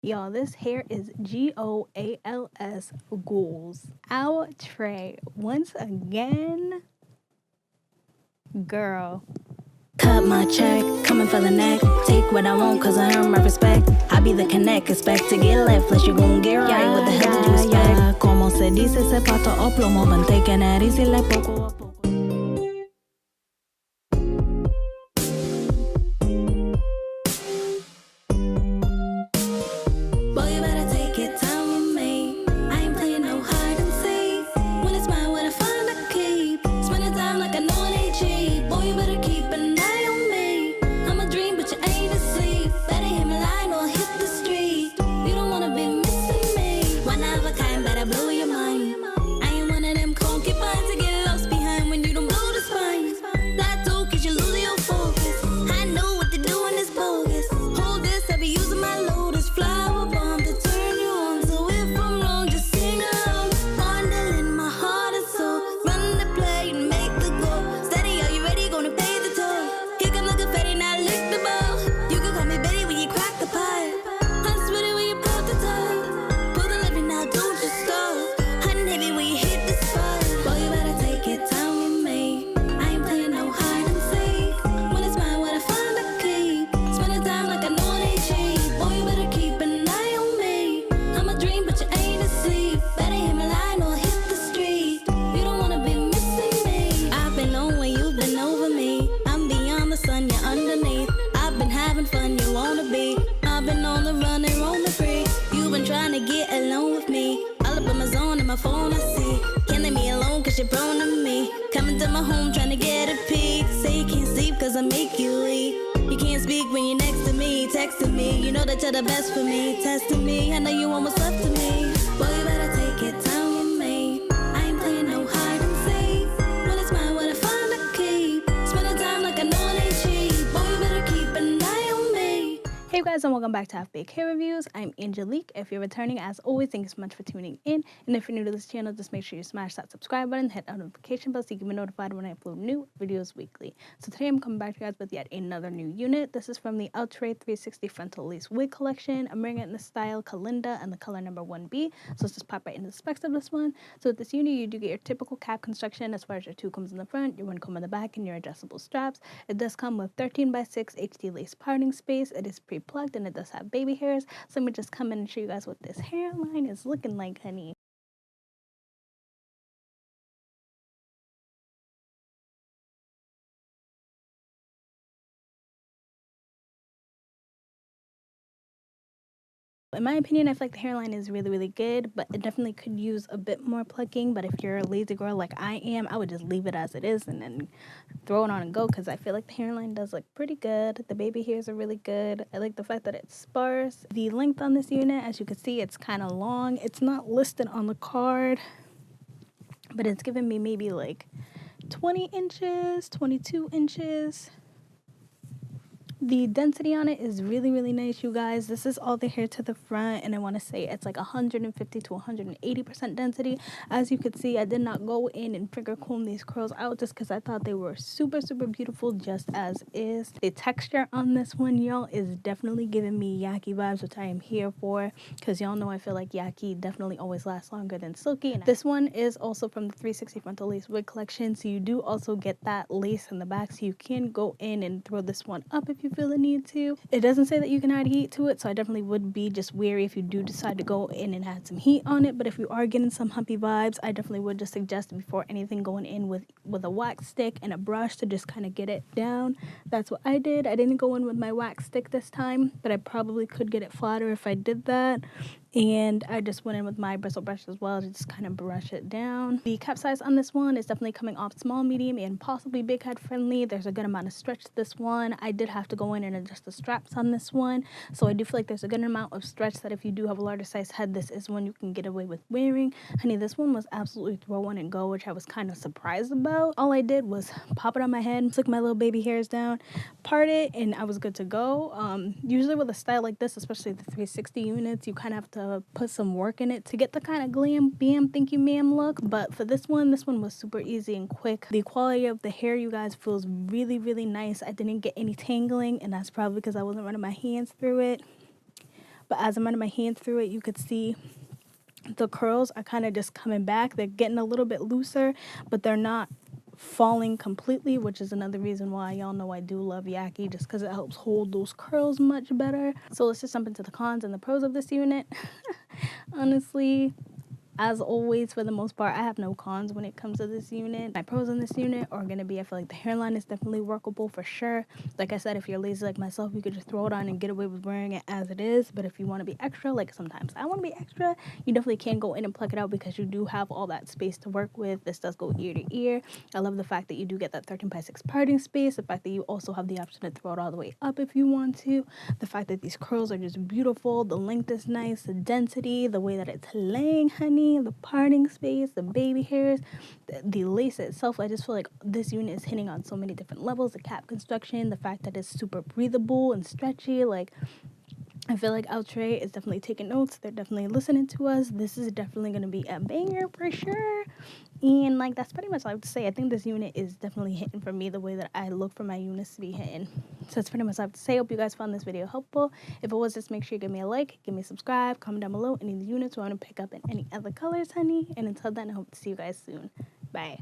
Y'all, this hair is Goals. Goals. Outre. Once again, girl. Cut my check, coming for the neck. Take what I want, cause I earn my respect. I be the connect, expect to get left. Plus you gon' get right, what the hell did you expect? Como se dice, se pato o plomo. Been taking it easy like poco a poco. Boy, you better take it down with me. I ain't playing no hide and seek. When it's mine, what I find I keep. Spending time like I know it ain't cheap. Boy, you better keep an eye on me. I'm a dream, but you ain't asleep. Better hit my line or hit the street. You don't wanna be missing me. One of a kind, better blow your mind. I ain't one of them concubines to get lost behind when you don't blow the spine. That too, cause you lose your focus. I know what they're doing is bogus. Hold this, I be using my lotus flower bomb to turn you on. So if I'm wrong, just sing along. Fondling my heart and soul. Run the play and make the goal. Steady, are you ready? Gonna pay the toll. Here come the confetti, now lick the bowl. You can call me Betty when you crack the pipe. I'm sweaty when you pop the top. Pull the lever now, don't you stop. Hot and heavy when you hit the spot. Boy, you better take it down with me. I ain't playing no hide and seek. When it's mine, what I find I keep. Spending time like I know it ain't cheap. Boy, you better keep an eye on me. I'm a dream, but you ain't asleep. Better hit my line or hit the street. You don't wanna be missing me. I've been on when you've been over me. I'm beyond the sun, you're underneath. I've been having fun, you wanna be. I've been on the run and roaming free. You've been trying to get alone with me. All up in my zone and my phone I see. Can't leave me alone cause you're prone to me. Coming to my home trying to get a peek. Say you can't sleep cause I make you leave. You can't speak when you're next to me. Texting me, you know that you're the best for me. Testing me, I know you want what's left of me. Boy, you better take it down with me. I ain't playing no hide and seek. When it's mine, what I find I keep. Spending time like I know it ain't cheap. Boy, you better keep an eye on me. Hey you guys, and welcome back to Half Baked Hair Reviews. I'm Angelique. If you're returning, as always, thank you so much for tuning in. And if you're new to this channel, just make sure you smash that subscribe button, hit that notification bell so you can be notified when I upload new videos weekly. So today I'm coming back to you guys with yet another new unit. This is from the Outre 360 Frontal Lace Wig Collection. I'm wearing it in the style Kalinda and the color number 1B. So let's just pop right into the specs of this one. So with this unit, you do get your typical cap construction as far as your two combs in the front, your one comb in the back, and your adjustable straps. It does come with 13x6 HD lace parting space. It is pre-plugged and it does have baby hairs. So let me just come in and show you guys what this hairline is looking like, honey. In my opinion, I feel like the hairline is really, really good, but it definitely could use a bit more plucking. But if you're a lazy girl like I am, I would just leave it as it is and then throw it on and go, because I feel like the hairline does look pretty good. The baby hairs are really good. I like the fact that it's sparse. The length on this unit, as you can see, it's kind of long. It's not listed on the card, but it's giving me maybe like 20 inches, 22 inches. The density on it is really, really nice, you guys. This is all the hair to the front, and I want to say it's like 150 to 180% density. As you can see, I did not go in and finger comb these curls out just because I thought they were super, super beautiful just as is. The texture on this one, y'all, is definitely giving me yaki vibes, which I am here for, because y'all know I feel like yaki definitely always lasts longer than silky. And this one is also from the 360 Frontal Lace Wig Collection, so you do also get that lace in the back, so you can go in and throw this one up if you feel the need to. It doesn't say that you can add heat to it, so I definitely would be just wary if you do decide to go in and add some heat on it. But if you are getting some humpy vibes, I definitely would just suggest before anything going in with a wax stick and a brush to just kind of get it down. That's what I did. I didn't go in with my wax stick this time, but I probably could get it flatter if I did that. And I just went in with my bristle brush as well to just kind of brush it down. The cap size on this one is definitely coming off small, medium, and possibly big head friendly. There's a good amount of stretch to this one. I did have to go in and adjust the straps on this one, so I do feel like there's a good amount of stretch that if you do have a larger size head, this is one you can get away with wearing. Honey, this one was absolutely throw on and go, which I was kind of surprised about. All I did was pop it on my head, took my little baby hairs down, part it, and I was good to go. Usually with a style like this, especially the 360 units, you kind of have to put some work in it to get the kind of glam bam thank you ma'am look. But for this one was super easy and quick. The quality of the hair, you guys, feels really, really nice. I didn't get any tangling, and that's probably because I wasn't running my hands through it. but as I'm running my hand through it, you could see the curls are kind of just coming back. They're getting a little bit looser, but they're not falling completely, which is another reason why y'all know I do love Yaki, just because it helps hold those curls much better. So let's just jump into the cons and the pros of this unit. Honestly, as always, for the most part, I have no cons when it comes to this unit. My pros on this unit are going to be, I feel like the hairline is definitely workable for sure. Like I said, if you're lazy like myself, you could just throw it on and get away with wearing it as it is. But if you want to be extra, like sometimes I want to be extra, you definitely can go in and pluck it out because you do have all that space to work with. This does go ear to ear. I love the fact that you do get that 13x6 parting space. The fact that you also have the option to throw it all the way up if you want to. The fact that these curls are just beautiful. The length is nice. The density, the way that it's laying, honey, the parting space, the baby hairs, the lace itself. I just feel like this unit is hitting on so many different levels. The cap construction, the fact that it's super breathable and stretchy, like I feel like Outre is definitely taking notes. They're definitely listening to us. This is definitely going to be a banger for sure. And like that's pretty much all I have to say. I think this unit is definitely hitting for me the way that I look for my units to be hitting. So that's pretty much all I have to say. Hope you guys found this video helpful. If it was, just make sure you give me a like, give me a subscribe, comment down below any of the units you want to pick up in any other colors, honey. And until then, I hope to see you guys soon. Bye.